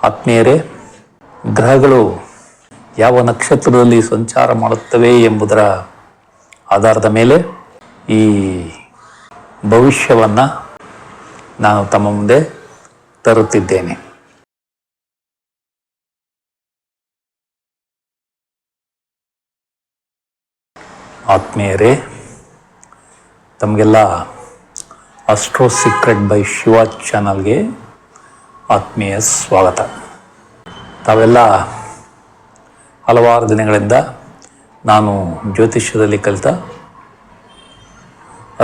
ಆತ್ಮೀಯರೇ, ಗ್ರಹಗಳು ಯಾವ ನಕ್ಷತ್ರದಲ್ಲಿ ಸಂಚಾರ ಮಾಡುತ್ತವೆ ಎಂಬುದರ ಆಧಾರದ ಮೇಲೆ ಈ ಭವಿಷ್ಯವನ್ನು ನಾನು ತಮ್ಮ ಮುಂದೆ ತರುತ್ತಿದ್ದೇನೆ. ಆತ್ಮೀಯರೇ, ತಮಗೆಲ್ಲ ಅಸ್ಟ್ರೋ ಸೀಕ್ರೆಟ್ ಬೈ ಶಿವ ಚಾನಲ್ಗೆ ಆತ್ಮೀಯ ಸ್ವಾಗತ. ತಾವೆಲ್ಲ ಹಲವಾರು ದಿನಗಳಿಂದ ನಾನು ಜ್ಯೋತಿಷ್ಯದಲ್ಲಿ ಕಲಿತ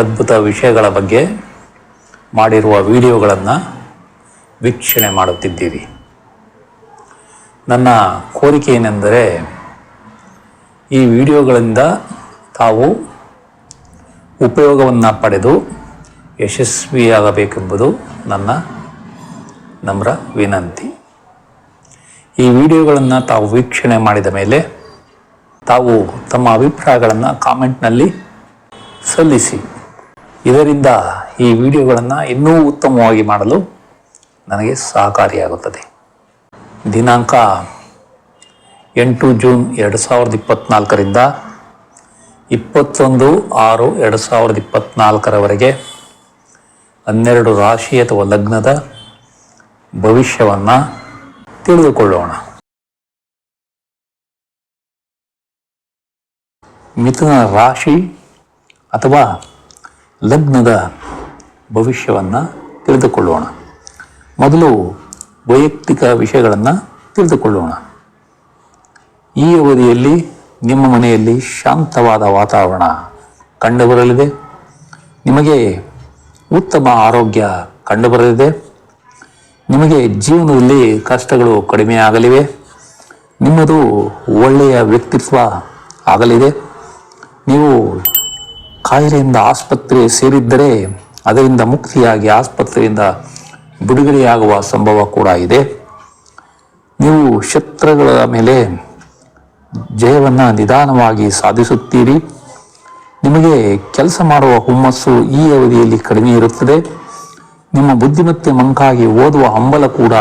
ಅದ್ಭುತ ವಿಷಯಗಳ ಬಗ್ಗೆ ಮಾಡಿರುವ ವಿಡಿಯೋಗಳನ್ನು ವೀಕ್ಷಣೆ ಮಾಡುತ್ತಿದ್ದೀರಿ. ನನ್ನ ಕೋರಿಕೆ ಏನೆಂದರೆ, ಈ ವಿಡಿಯೋಗಳಿಂದ ತಾವು ಉಪಯೋಗವನ್ನು ಪಡೆದು ಯಶಸ್ವಿಯಾಗಬೇಕೆಂಬುದು ನನ್ನ ನಮ್ರ ವಿನಂತಿ. ಈ ವಿಡಿಯೋಗಳನ್ನು ತಾವು ವೀಕ್ಷಣೆ ಮಾಡಿದ ಮೇಲೆ ತಾವು ತಮ್ಮ ಅಭಿಪ್ರಾಯಗಳನ್ನು ಕಾಮೆಂಟ್ನಲ್ಲಿ ಸಲ್ಲಿಸಿ. ಇದರಿಂದ ಈ ವಿಡಿಯೋಗಳನ್ನು ಇನ್ನೂ ಉತ್ತಮವಾಗಿ ಮಾಡಲು ನನಗೆ ಸಹಕಾರಿಯಾಗುತ್ತದೆ. ದಿನಾಂಕ 8 ಜೂನ್ 2024ರಿಂದ 21/6/2024 12 ರಾಶಿ ಅಥವಾ ಲಗ್ನದ ಭವಿಷ್ಯವನ್ನು ತಿಳಿದುಕೊಳ್ಳೋಣ. ಮಿಥುನ ರಾಶಿ ಅಥವಾ ಲಗ್ನದ ಭವಿಷ್ಯವನ್ನು ತಿಳಿದುಕೊಳ್ಳೋಣ. ಮೊದಲು ವೈಯಕ್ತಿಕ ವಿಷಯಗಳನ್ನು ತಿಳಿದುಕೊಳ್ಳೋಣ. ಈ ಅವಧಿಯಲ್ಲಿ ನಿಮ್ಮ ಮನೆಯಲ್ಲಿ ಶಾಂತವಾದ ವಾತಾವರಣ ಕಂಡುಬರಲಿದೆ. ನಿಮಗೆ ಉತ್ತಮ ಆರೋಗ್ಯ ಕಂಡುಬರಲಿದೆ. ನಿಮಗೆ ಜೀವನದಲ್ಲಿ ಕಷ್ಟಗಳು ಕಡಿಮೆಯಾಗಲಿವೆ. ನಿಮ್ಮದು ಒಳ್ಳೆಯ ವ್ಯಕ್ತಿತ್ವ ಆಗಲಿದೆ. ನೀವು ಕಾಯಿಲೆಯಿಂದ ಆಸ್ಪತ್ರೆ ಸೇರಿದ್ದರೆ ಅದರಿಂದ ಮುಕ್ತಿಯಾಗಿ ಆಸ್ಪತ್ರೆಯಿಂದ ಬಿಡುಗಡೆಯಾಗುವ ಸಂಭವ ಕೂಡ ಇದೆ. ನೀವು ಶತ್ರುಗಳ ಮೇಲೆ ಜಯವನ್ನು ನಿಧಾನವಾಗಿ ಸಾಧಿಸುತ್ತೀರಿ. ನಿಮಗೆ ಕೆಲಸ ಮಾಡುವ ಹುಮ್ಮಸ್ಸು ಈ ಅವಧಿಯಲ್ಲಿ ಕಡಿಮೆ ಇರುತ್ತದೆ. ನಿಮ್ಮ ಬುದ್ಧಿಮತ್ತೆ ಮಂಕಾಗಿ ಓದುವ ಹಂಬಲ ಕೂಡ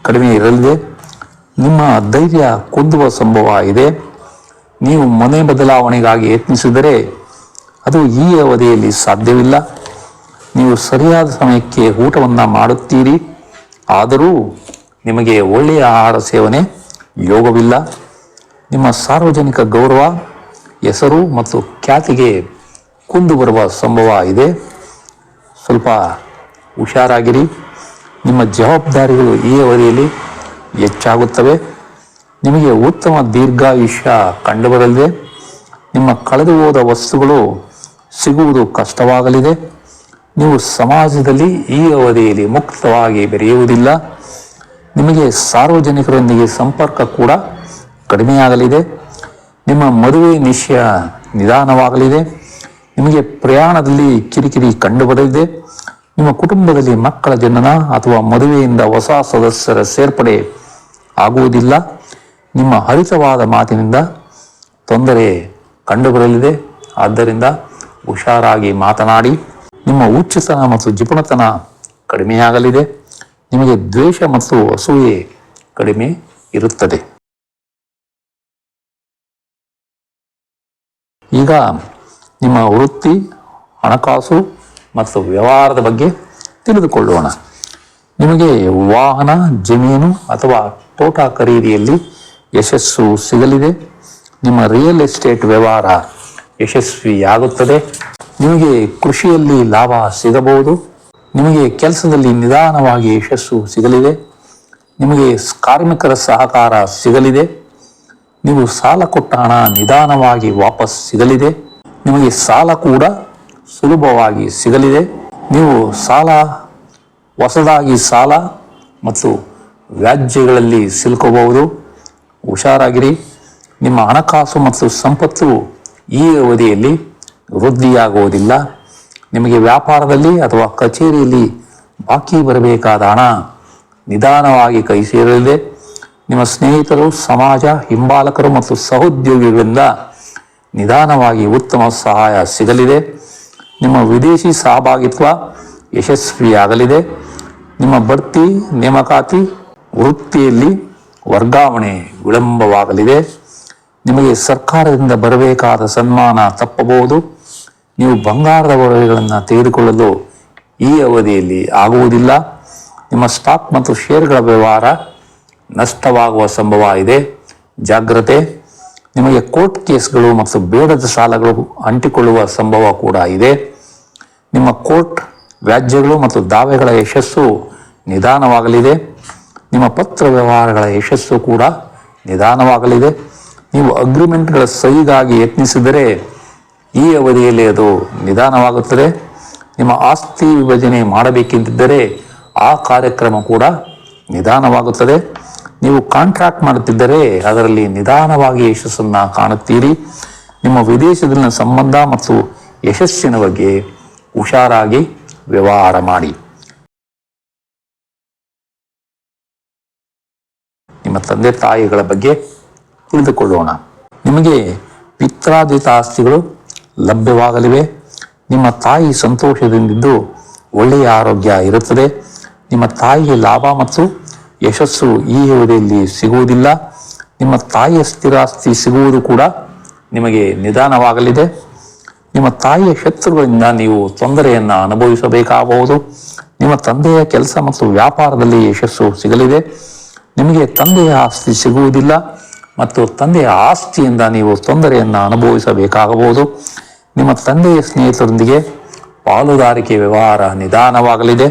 ಕಡಿಮೆ ಇರಲಿದೆ. ನಿಮ್ಮ ಧೈರ್ಯ ಕುಂದುವ ಸಂಭವ ಇದೆ. ನೀವು ಮನೆ ಬದಲಾವಣೆಗಾಗಿ ಯತ್ನಿಸಿದರೆ ಅದು ಈ ಅವಧಿಯಲ್ಲಿ ಸಾಧ್ಯವಿಲ್ಲ. ನೀವು ಸರಿಯಾದ ಸಮಯಕ್ಕೆ ಊಟವನ್ನು ಮಾಡುತ್ತೀರಿ, ಆದರೂ ನಿಮಗೆ ಒಳ್ಳೆಯ ಆಹಾರ ಸೇವನೆ ಯೋಗವಿಲ್ಲ. ನಿಮ್ಮ ಸಾರ್ವಜನಿಕ ಗೌರವ, ಹೆಸರು ಮತ್ತು ಖ್ಯಾತಿಗೆ ಕುಂದು ಬರುವ ಸಂಭವ ಇದೆ. ಸ್ವಲ್ಪ ಹುಷಾರಾಗಿರಿ. ನಿಮ್ಮ ಜವಾಬ್ದಾರಿಗಳು ಈ ಅವಧಿಯಲ್ಲಿ ಹೆಚ್ಚಾಗುತ್ತವೆ. ನಿಮಗೆ ಉತ್ತಮ ದೀರ್ಘಾಯುಷ್ಯ ಕಂಡುಬರಲಿದೆ. ನಿಮ್ಮ ಕಳೆದು ಹೋದ ವಸ್ತುಗಳು ಸಿಗುವುದು ಕಷ್ಟವಾಗಲಿದೆ. ನೀವು ಸಮಾಜದಲ್ಲಿ ಈ ಅವಧಿಯಲ್ಲಿ ಮುಕ್ತವಾಗಿ ಬೆರೆಯುವುದಿಲ್ಲ. ನಿಮಗೆ ಸಾರ್ವಜನಿಕರೊಂದಿಗೆ ಸಂಪರ್ಕ ಕೂಡ ಕಡಿಮೆಯಾಗಲಿದೆ. ನಿಮ್ಮ ಮದುವೆ ನಿಶ್ಚಯ ನಿಧಾನವಾಗಲಿದೆ. ನಿಮಗೆ ಪ್ರಯಾಣದಲ್ಲಿ ಕಿರಿಕಿರಿ ಕಂಡುಬರಲಿದೆ. ನಿಮ್ಮ ಕುಟುಂಬದಲ್ಲಿ ಮಕ್ಕಳ ಜನನ ಅಥವಾ ಮದುವೆಯಿಂದ ಹೊಸ ಸದಸ್ಯರ ಸೇರ್ಪಡೆ ಆಗುವುದಿಲ್ಲ. ನಿಮ್ಮ ಹರಿತವಾದ ಮಾತಿನಿಂದ ತೊಂದರೆ ಕಂಡುಬರಲಿದೆ. ಆದ್ದರಿಂದ ಹುಷಾರಾಗಿ ಮಾತನಾಡಿ. ನಿಮ್ಮ ಹುಚ್ಚುತನ ಮತ್ತು ಜಿಪುಣತನ ಕಡಿಮೆಯಾಗಲಿದೆ. ನಿಮಗೆ ದ್ವೇಷ ಮತ್ತು ಅಸೂಯೆ ಕಡಿಮೆ ಇರುತ್ತದೆ. ಈಗ ನಿಮ್ಮ ವೃತ್ತಿ, ಹಣಕಾಸು ಮತ್ತು ವ್ಯವಹಾರದ ಬಗ್ಗೆ ತಿಳಿದುಕೊಳ್ಳೋಣ. ನಿಮಗೆ ವಾಹನ, ಜಮೀನು ಅಥವಾ ತೋಟ ಖರೀದಿಯಲ್ಲಿ ಯಶಸ್ಸು ಸಿಗಲಿದೆ. ನಿಮ್ಮ ರಿಯಲ್ ಎಸ್ಟೇಟ್ ವ್ಯವಹಾರ ಯಶಸ್ವಿಯಾಗುತ್ತದೆ. ನಿಮಗೆ ಕೃಷಿಯಲ್ಲಿ ಲಾಭ ಸಿಗಬಹುದು. ನಿಮಗೆ ಕೆಲಸದಲ್ಲಿ ನಿಧಾನವಾಗಿ ಯಶಸ್ಸು ಸಿಗಲಿದೆ. ನಿಮಗೆ ಕಾರ್ಮಿಕರ ಸಹಕಾರ ಸಿಗಲಿದೆ. ನೀವು ಸಾಲ ಕೊಟ್ಟ ಹಣ ನಿಧಾನವಾಗಿ ವಾಪಸ್ ಸಿಗಲಿದೆ. ನಿಮಗೆ ಸಾಲ ಕೂಡ ಸುಲಭವಾಗಿ ಸಿಗಲಿದೆ. ನೀವು ಹೊಸದಾಗಿ ಸಾಲ ಮತ್ತು ವ್ಯಾಜ್ಯಗಳಲ್ಲಿ ಸಿಲುಕಬಹುದು. ಹುಷಾರಾಗಿರಿ. ನಿಮ್ಮ ಹಣಕಾಸು ಮತ್ತು ಸಂಪತ್ತು ಈ ಅವಧಿಯಲ್ಲಿ ವೃದ್ಧಿಯಾಗುವುದಿಲ್ಲ. ನಿಮಗೆ ವ್ಯಾಪಾರದಲ್ಲಿ ಅಥವಾ ಕಚೇರಿಯಲ್ಲಿ ಬಾಕಿ ಬರಬೇಕಾದ ಹಣ ನಿಧಾನವಾಗಿ ಕೈ ಸೇರಲಿದೆ. ನಿಮ್ಮ ಸ್ನೇಹಿತರು, ಸಮಾಜ, ಹಿಂಬಾಲಕರು ಮತ್ತು ಸಹೋದ್ಯೋಗಿಗಳಿಂದ ನಿಧಾನವಾಗಿ ಉತ್ತಮ ಸಹಾಯ ಸಿಗಲಿದೆ. ನಿಮ್ಮ ವಿದೇಶಿ ಸಹಭಾಗಿತ್ವ ಯಶಸ್ವಿಯಾಗಲಿದೆ. ನಿಮ್ಮ ಬಡ್ತಿ, ನೇಮಕಾತಿ ವೃತ್ತಿಯಲ್ಲಿ ವರ್ಗಾವಣೆ ವಿಳಂಬವಾಗಲಿದೆ. ನಿಮಗೆ ಸರ್ಕಾರದಿಂದ ಬರಬೇಕಾದ ಸನ್ಮಾನ ತಪ್ಪಬಹುದು. ನೀವು ಬಂಗಾರದ ಒಡವೆಗಳನ್ನು ತೆಗೆದುಕೊಳ್ಳಲು ಈ ಅವಧಿಯಲ್ಲಿ ಆಗುವುದಿಲ್ಲ. ನಿಮ್ಮ ಸ್ಟಾಕ್ ಮತ್ತು ಷೇರುಗಳ ವ್ಯವಹಾರ ನಷ್ಟವಾಗುವ ಸಂಭವ ಇದೆ, ಜಾಗ್ರತೆ. ನಿಮಗೆ ಕೋರ್ಟ್ ಕೇಸ್ಗಳು ಮತ್ತು ಬೇಡದ ಸಾಲಗಳು ಅಂಟಿಕೊಳ್ಳುವ ಸಂಭವ ಕೂಡ ಇದೆ. ನಿಮ್ಮ ಕೋರ್ಟ್ ವ್ಯಾಜ್ಯಗಳು ಮತ್ತು ದಾವೆಗಳ ಯಶಸ್ಸು ನಿಧಾನವಾಗಲಿದೆ. ನಿಮ್ಮ ಪತ್ರ ವ್ಯವಹಾರಗಳ ಯಶಸ್ಸು ಕೂಡ ನಿಧಾನವಾಗಲಿದೆ. ನೀವು ಅಗ್ರಿಮೆಂಟ್ಗಳ ಸಹಿಗಾಗಿ ಯತ್ನಿಸಿದರೆ ಈ ಅವಧಿಯಲ್ಲಿ ಅದು ನಿಧಾನವಾಗುತ್ತದೆ. ನಿಮ್ಮ ಆಸ್ತಿ ವಿಭಜನೆ ಮಾಡಬೇಕೆಂದಿದ್ದರೆ ಆ ಕಾರ್ಯಕ್ರಮ ಕೂಡ ನಿಧಾನವಾಗುತ್ತದೆ. ನೀವು ಕಾಂಟ್ರಾಕ್ಟ್ ಮಾಡುತ್ತಿದ್ದರೆ ಅದರಲ್ಲಿ ನಿಧಾನವಾಗಿ ಯಶಸ್ಸನ್ನು ಕಾಣುತ್ತೀರಿ. ನಿಮ್ಮ ವಿದೇಶದಲ್ಲಿನ ಸಂಬಂಧ ಮತ್ತು ಯಶಸ್ಸಿನ ಬಗ್ಗೆ ಹುಷಾರಾಗಿ ವ್ಯವಹಾರ ಮಾಡಿ. ನಿಮ್ಮ ತಂದೆ ತಾಯಿಗಳ ಬಗ್ಗೆ ತಿಳಿದುಕೊಳ್ಳೋಣ. ನಿಮಗೆ ಪಿತ್ರಾರ್ಜಿತ ಆಸ್ತಿಗಳು ಲಭ್ಯವಾಗಲಿವೆ. ನಿಮ್ಮ ತಾಯಿ ಸಂತೋಷದಿಂದಿದ್ದು ಒಳ್ಳೆಯ ಆರೋಗ್ಯ ಇರುತ್ತದೆ. ನಿಮ್ಮ ತಾಯಿಗೆ ಲಾಭ ಮತ್ತು ಯಶಸ್ಸು ಈ ಅವಧಿಯಲ್ಲಿ ಸಿಗುವುದಿಲ್ಲ. ನಿಮ್ಮ ತಾಯಿಯ ಸ್ಥಿರಾಸ್ತಿ ಸಿಗುವುದು ಕೂಡ ನಿಮಗೆ ನಿಧಾನವಾಗಲಿದೆ. ನಿಮ್ಮ ತಾಯಿಯ ಶತ್ರುಗಳಿಂದ ನೀವು ತೊಂದರೆಯನ್ನು ಅನುಭವಿಸಬೇಕಾಗಬಹುದು. ನಿಮ್ಮ ತಂದೆಯ ಕೆಲಸ ಮತ್ತು ವ್ಯಾಪಾರದಲ್ಲಿ ಯಶಸ್ಸು ಸಿಗಲಿದೆ. ನಿಮಗೆ ತಂದೆಯ ಆಸ್ತಿ ಸಿಗುವುದಿಲ್ಲ ಮತ್ತು ತಂದೆಯ ಆಸ್ತಿಯಿಂದ ನೀವು ತೊಂದರೆಯನ್ನು ಅನುಭವಿಸಬೇಕಾಗಬಹುದು. ನಿಮ್ಮ ತಂದೆಯ ಸ್ನೇಹಿತರೊಂದಿಗೆ ಪಾಲುದಾರಿಕೆ ವ್ಯವಹಾರ ನಿಧಾನವಾಗಲಿದೆ.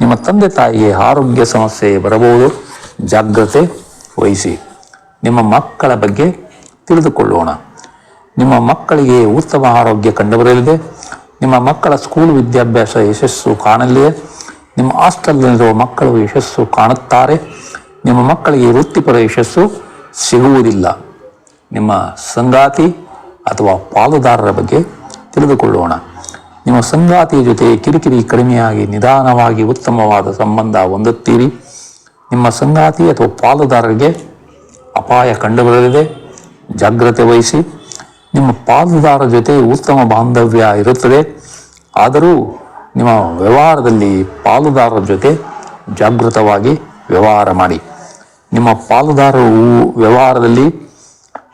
ನಿಮ್ಮ ತಂದೆ ತಾಯಿಗೆ ಆರೋಗ್ಯ ಸಮಸ್ಯೆ ಬರಬಹುದು, ಜಾಗ್ರತೆ ವಹಿಸಿ. ನಿಮ್ಮ ಮಕ್ಕಳ ಬಗ್ಗೆ ತಿಳಿದುಕೊಳ್ಳೋಣ. ನಿಮ್ಮ ಮಕ್ಕಳಿಗೆ ಉತ್ತಮ ಆರೋಗ್ಯ ಕಂಡುಬರಲಿದೆ. ನಿಮ್ಮ ಮಕ್ಕಳ ಸ್ಕೂಲ್ ವಿದ್ಯಾಭ್ಯಾಸ ಯಶಸ್ಸು ಕಾಣಲಿದೆ. ನಿಮ್ಮ ಹಾಸ್ಟೆಲ್ನಲ್ಲಿರುವ ಮಕ್ಕಳು ಯಶಸ್ಸು ಕಾಣುತ್ತಾರೆ. ನಿಮ್ಮ ಮಕ್ಕಳಿಗೆ ವೃತ್ತಿಪರ ಯಶಸ್ಸು ಸಿಗುವುದಿಲ್ಲ. ನಿಮ್ಮ ಸಂಗಾತಿ ಅಥವಾ ಪಾಲುದಾರರ ಬಗ್ಗೆ ತಿಳಿದುಕೊಳ್ಳೋಣ. ನಿಮ್ಮ ಸಂಗಾತಿಯ ಜೊತೆ ಕಿರಿಕಿರಿ ಕಡಿಮೆಯಾಗಿ ನಿಧಾನವಾಗಿ ಉತ್ತಮವಾದ ಸಂಬಂಧ ಹೊಂದುತ್ತೀರಿ. ನಿಮ್ಮ ಸಂಗಾತಿ ಅಥವಾ ಪಾಲುದಾರರಿಗೆ ಅಪಾಯ ಕಂಡುಬರಲಿದೆ, ಜಾಗ್ರತೆ ವಹಿಸಿ. ನಿಮ್ಮ ಪಾಲುದಾರರ ಜೊತೆ ಉತ್ತಮ ಬಾಂಧವ್ಯ ಇರುತ್ತದೆ. ಆದರೂ ನಿಮ್ಮ ವ್ಯವಹಾರದಲ್ಲಿ ಪಾಲುದಾರರ ಜೊತೆ ಜಾಗೃತವಾಗಿ ವ್ಯವಹಾರ ಮಾಡಿ. ನಿಮ್ಮ ಪಾಲುದಾರರು ವ್ಯವಹಾರದಲ್ಲಿ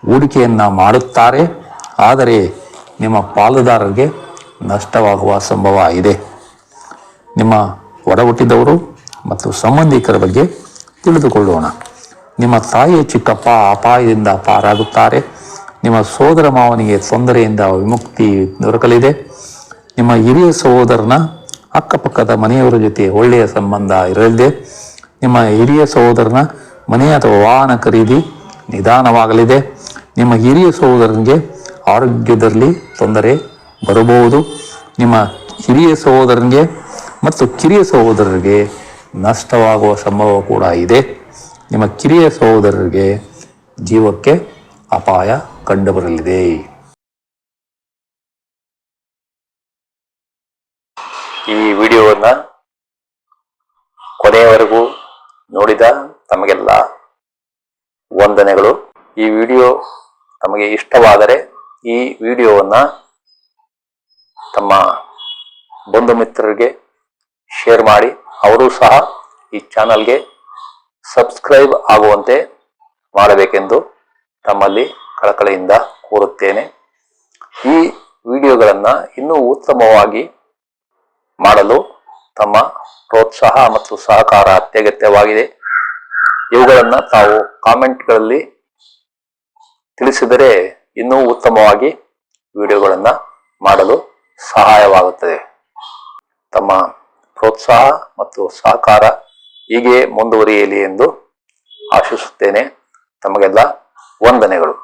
ಹೂಡಿಕೆಯನ್ನು ಮಾಡುತ್ತಾರೆ, ಆದರೆ ನಿಮ್ಮ ಪಾಲುದಾರರಿಗೆ ನಷ್ಟವಾಗುವ ಸಂಭವ ಇದೆ. ನಿಮ್ಮ ಒಡಹುಟ್ಟಿದವರು ಮತ್ತು ಸಂಬಂಧಿಕರ ಬಗ್ಗೆ ತಿಳಿದುಕೊಳ್ಳೋಣ. ನಿಮ್ಮ ತಾಯಿಯ ಚಿಕ್ಕಪ್ಪ ಅಪಾಯದಿಂದ ಪಾರಾಗುತ್ತಾರೆ. ನಿಮ್ಮ ಸೋದರ ಮಾವನಿಗೆ ತೊಂದರೆಯಿಂದ ವಿಮುಕ್ತಿ ದೊರಕಲಿದೆ. ನಿಮ್ಮ ಹಿರಿಯ ಸಹೋದರನ ಅಕ್ಕಪಕ್ಕದ ಮನೆಯವರ ಜೊತೆ ಒಳ್ಳೆಯ ಸಂಬಂಧ ಇರಲಿದೆ. ನಿಮ್ಮ ಹಿರಿಯ ಸಹೋದರನ ಮನೆ ಅಥವಾ ವಾಹನ ಖರೀದಿ ನಿಧಾನವಾಗಲಿದೆ. ನಿಮ್ಮ ಹಿರಿಯ ಸಹೋದರನಿಗೆ ಆರೋಗ್ಯದಲ್ಲಿ ತೊಂದರೆ ಬರಬಹುದು. ನಿಮ್ಮ ಹಿರಿಯ ಸಹೋದರನಿಗೆ ಮತ್ತು ಕಿರಿಯ ಸಹೋದರರಿಗೆ ನಷ್ಟವಾಗುವ ಸಂಭವ ಕೂಡ ಇದೆ. ನಿಮ್ಮ ಕಿರಿಯ ಸಹೋದರರಿಗೆ ಜೀವಕ್ಕೆ ಅಪಾಯ ಕಂಡುಬರಲಿದೆ. ಈ ವಿಡಿಯೋವನ್ನು ಕೊನೆಯವರೆಗೂ ನೋಡಿದ ತಮಗೆಲ್ಲ ವಂದನೆಗಳು. ಈ ವಿಡಿಯೋ ತಮಗೆ ಇಷ್ಟವಾದರೆ ಈ ವಿಡಿಯೋವನ್ನು ತಮ್ಮ ಬಂಧು ಮಿತ್ರರಿಗೆ ಶೇರ್ ಮಾಡಿ. ಅವರು ಸಹ ಈ ಚಾನಲ್ಗೆ ಸಬ್ಸ್ಕ್ರೈಬ್ ಆಗುವಂತೆ ಮಾಡಬೇಕೆಂದು ತಮ್ಮಲ್ಲಿ ಕಳಕಳಿಯಿಂದ ಕೋರುತ್ತೇನೆ. ಈ ವಿಡಿಯೋಗಳನ್ನು ಇನ್ನೂ ಉತ್ತಮವಾಗಿ ಮಾಡಲು ತಮ್ಮ ಪ್ರೋತ್ಸಾಹ ಮತ್ತು ಸಹಕಾರ ಅತ್ಯಗತ್ಯವಾಗಿದೆ. ಇವುಗಳನ್ನು ತಾವು ಕಾಮೆಂಟ್ಗಳಲ್ಲಿ ತಿಳಿಸಿದರೆ ಇನ್ನೂ ಉತ್ತಮವಾಗಿ ವಿಡಿಯೋಗಳನ್ನು ಮಾಡಲು ಸಹಾಯವಾಗುತ್ತದೆ. ತಮ್ಮ ಪ್ರೋತ್ಸಾಹ ಮತ್ತು ಸಹಕಾರ ಹೀಗೆ ಮುಂದುವರಿಯಲಿ ಎಂದು ಆಶಿಸುತ್ತೇನೆ. ತಮಗೆಲ್ಲ ವಂದನೆಗಳು.